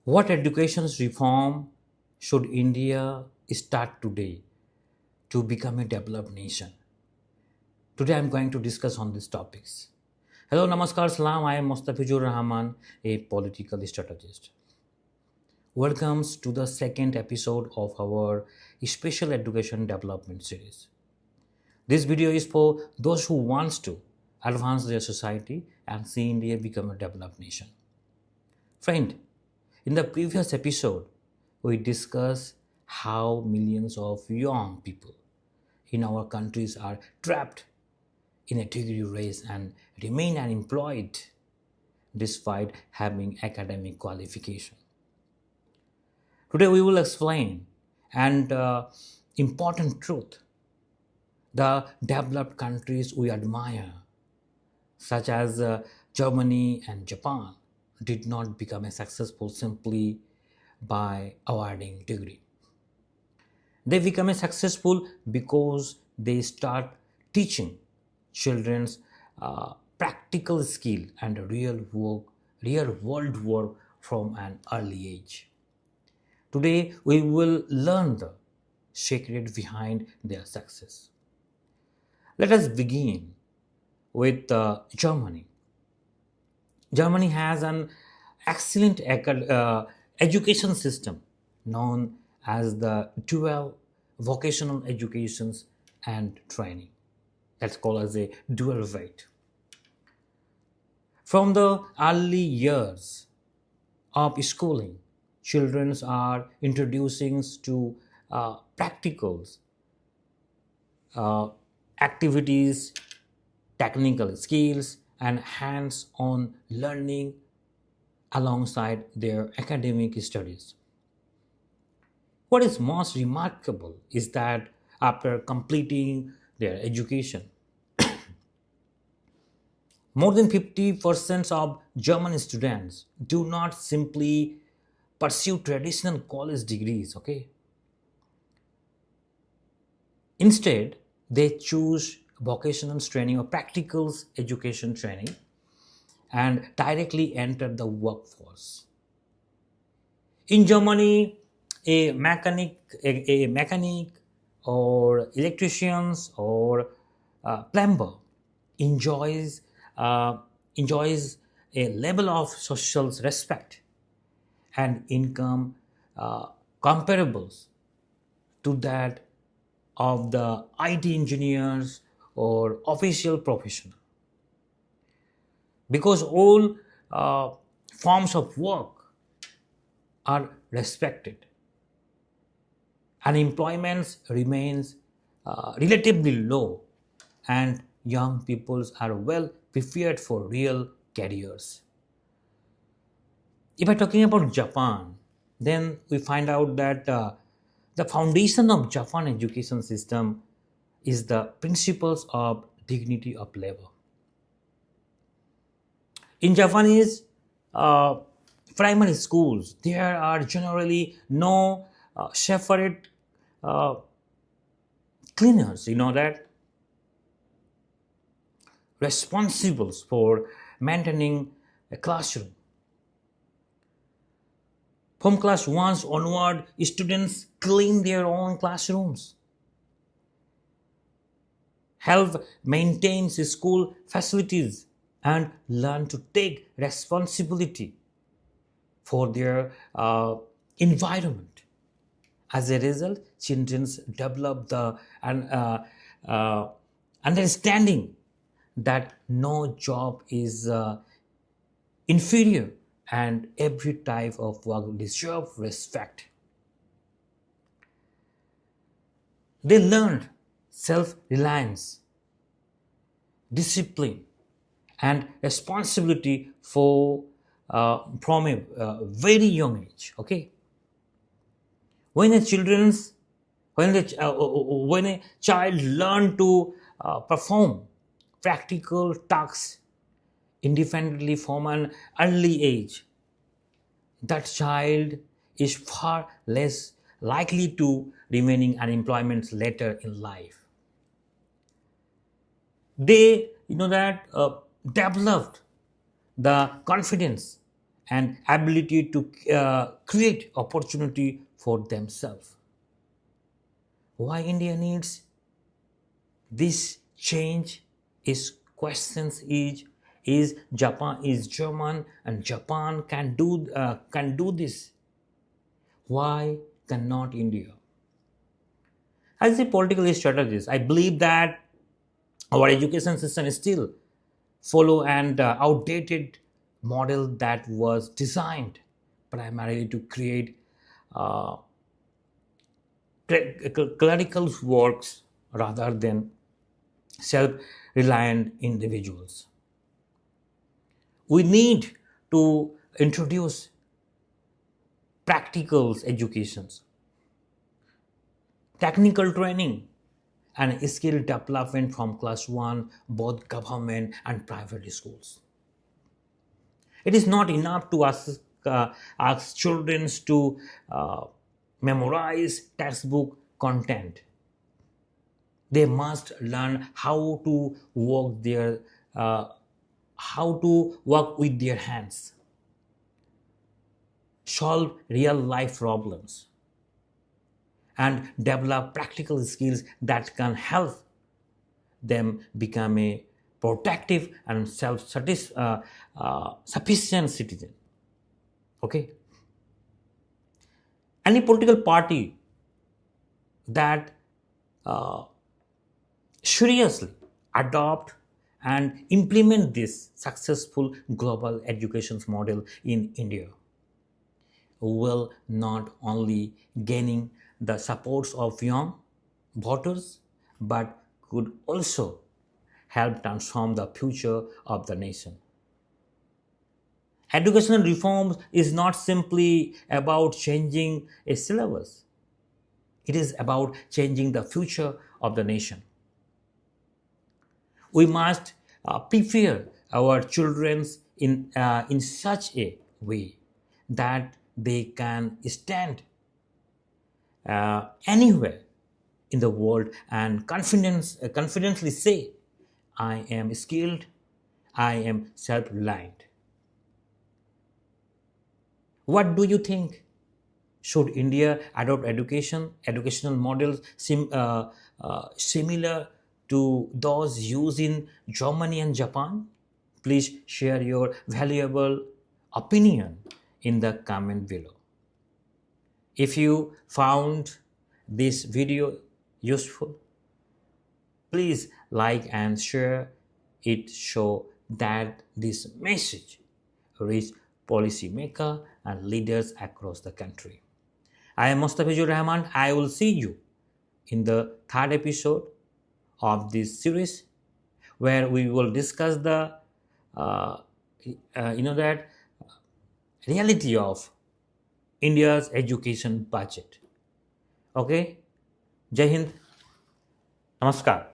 What education reform should India start today to become a developed nation? Today I'm going to discuss on these topics. Hello, Namaskar, Salam. I am Mostafijur Rahaman, a political strategist. Welcome to the second episode of our special education development series. This video is for those who wants to advance their society and see India become a developed nation. Friend, in the previous episode, we discussed how millions of young people in our countries are trapped in a degree race and remain unemployed despite having academic qualification. Today we will explain an important truth. The developed countries we admire, such as Germany and Japan, did not become successful simply by awarding degree. They become successful because they start teaching children's practical skill and real world work from an early age. Today we will learn the secret behind their success. Let us begin with Germany. Germany has an excellent education system known as the dual vocational educations and training. That's called as a dual weight. From the early years of schooling, children are introducing to practicals, activities, technical skills, and hands-on learning alongside their academic studies. What is most remarkable is that after completing their education, more than 50% of German students do not simply pursue traditional college degrees, okay? Instead, they choose vocational training or practical education training and directly enter the workforce. In Germany, a mechanic or electricians or plumber enjoys enjoys a level of social respect and income comparable to that of the IT engineers or official professional. Because all forms of work are respected, unemployment remains relatively low, and young people are well prepared for real careers. If I'm talking about Japan, then we find out that the foundation of Japan education system is the principles of dignity of labor. In Japanese primary schools, there are generally no separate uh, cleaners, you know that, responsible for maintaining a classroom. From class 1 onward, students clean their own classrooms, help maintain school facilities, and learn to take responsibility for their environment. As a result, children develop the understanding that no job is inferior and every type of work deserves respect. They learned self-reliance, discipline, and responsibility from a very young age. Okay, when a children's when a child learn to perform practical tasks independently from an early age, that child is far less likely to remaining unemployment later in life. They, developed the confidence and ability to create opportunity for themselves. Why India needs this change is questions is Japan is German and Japan can do this. Why cannot India? As a political strategist, I believe that our education system is still follow an outdated model that was designed primarily to create uh, clerical works rather than self-reliant individuals. We need to introduce practical educations, technical training, and skill development from class 1, both government and private schools. It is not enough to ask children to memorize textbook content. They must learn uh, how to work with their hands, solve real life problems, and develop practical skills that can help them become a protective and sufficient citizen. Okay, any political party that uh, seriously adopt and implement this successful global education model in India will not only gaining the supports of young voters but could also help transform the future of the nation. Educational reforms is not simply about changing a syllabus. It is about changing the future of the nation. We must prepare our children in such a way that they can stand anywhere in the world and confidently say, I am skilled, I am self-reliant. What do you think? Should India adopt educational models similar to those used in Germany and Japan? Please share your valuable opinion in the comment below. If you found this video useful, please like and share it so that this message reach policymakers and leaders across the country. I am Mostafijur Rahaman. I will see you in the third episode of this series where we will discuss the that reality of India's education budget. Okay? Jai Hind. Namaskar.